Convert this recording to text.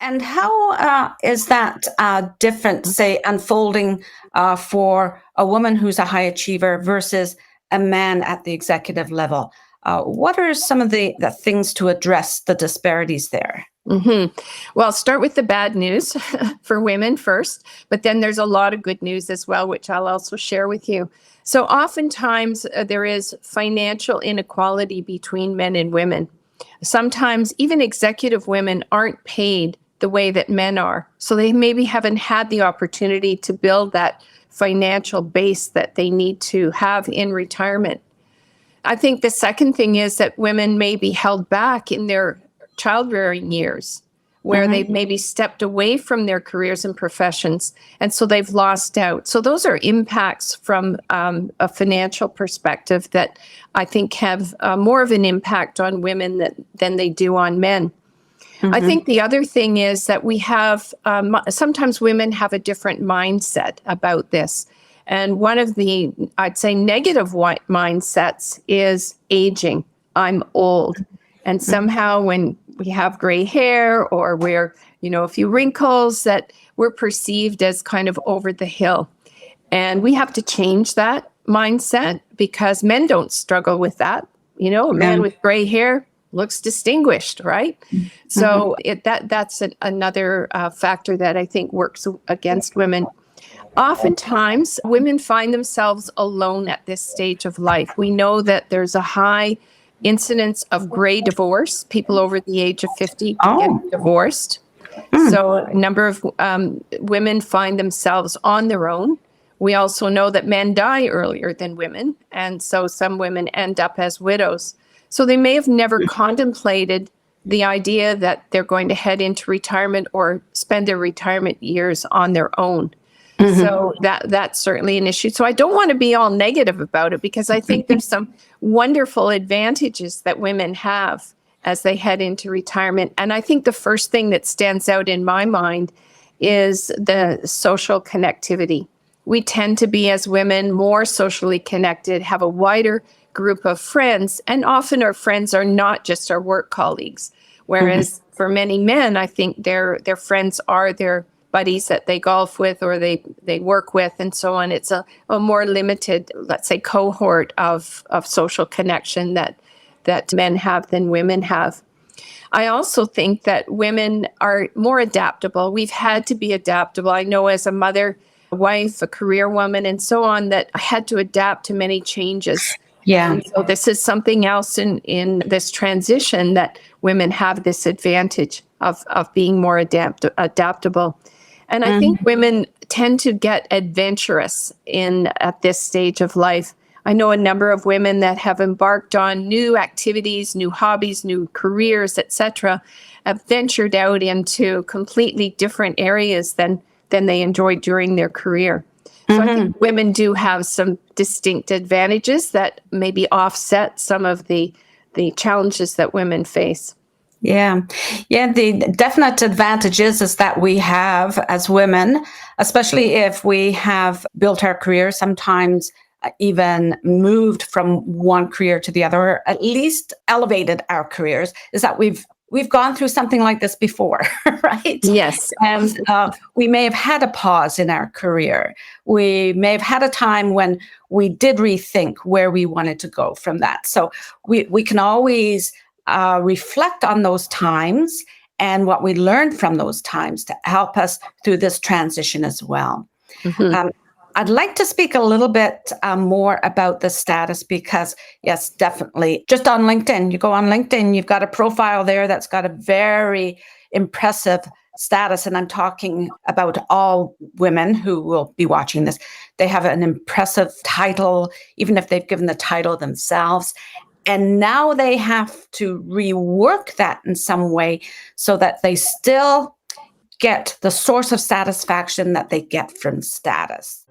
And how is that different, say, unfolding for a woman who's a high achiever versus a man at the executive level? What are some of the things to address the disparities there? hmm Well, I'll start with the bad news for women first, but then there's a lot of good news as well, which I'll also share with you. So, oftentimes there is financial inequality between men and women. Sometimes even executive women aren't paid the way that men are. So, they maybe haven't had the opportunity to build that financial base that they need to have in retirement. I think the second thing is that women may be held back in their childbearing years, where Hmm. they've maybe stepped away from their careers and professions, and so they've lost out. So those are impacts from a financial perspective that I think have more of an impact on women than they do on men. I Hmm. think the other thing is that we have sometimes women have a different mindset about this. And one of the, I'd say, negative mindsets is aging. I'm old. And somehow when we have gray hair or we're, a few wrinkles, that we're perceived as kind of over the hill. And we have to change that mindset because men don't struggle with that. A man with gray hair looks distinguished, right? Hmm. So that's another factor that I think works against women. Oftentimes, women find themselves alone at this stage of life. We know that there's a high incidence of gray divorce. People over the age of 50 get Oh. divorced. Mm. So a number of women find themselves on their own. We also know that men die earlier than women, and so some women end up as widows. So they may have never contemplated the idea that they're going to head into retirement or spend their retirement years on their own. Hmm. So that's certainly an issue. So I don't want to be all negative about it because I think there's some wonderful advantages that women have as they head into retirement. And I think the first thing that stands out in my mind is the social connectivity. We tend to be, as women, more socially connected, have a wider group of friends, and often our friends are not just our work colleagues. Hmm. Whereas for many men, I think their friends are their buddies that they golf with or they work with and so on. It's a more limited, let's say, cohort of social connection that men have than women have. I also think that women are more adaptable. We've had to be adaptable. I know as a mother, a wife, a career woman, and so on, that I had to adapt to many changes. Yeah. And so this is something else in this transition that women have this advantage of being more adaptable. And I think Hmm. women tend to get adventurous at this stage of life. I know a number of women that have embarked on new activities, new hobbies, new careers, etc., have ventured out into completely different areas than they enjoyed during their career. So I Hmm. think women do have some distinct advantages that maybe offset some of the challenges that women face. Yeah. Yeah. The definite advantage is that we have, as women, especially if we have built our career, sometimes even moved from one career to the other, or at least elevated our careers, is that we've gone through something like this before, right? Yes. And we may have had a pause in our career. We may have had a time when we did rethink where we wanted to go from that. So we can always reflect on those times and what we learned from those times to help us through this transition as well. Mhm. Um, I'd like to speak a little bit more about the status because, yes, definitely. Just on LinkedIn, you go on LinkedIn, you've got a profile there that's got a very impressive status. And I'm talking about all women who will be watching this. They have an impressive title, even if they've given the title themselves. And now they have to rework that in some way so that they still get the source of satisfaction that they get from status.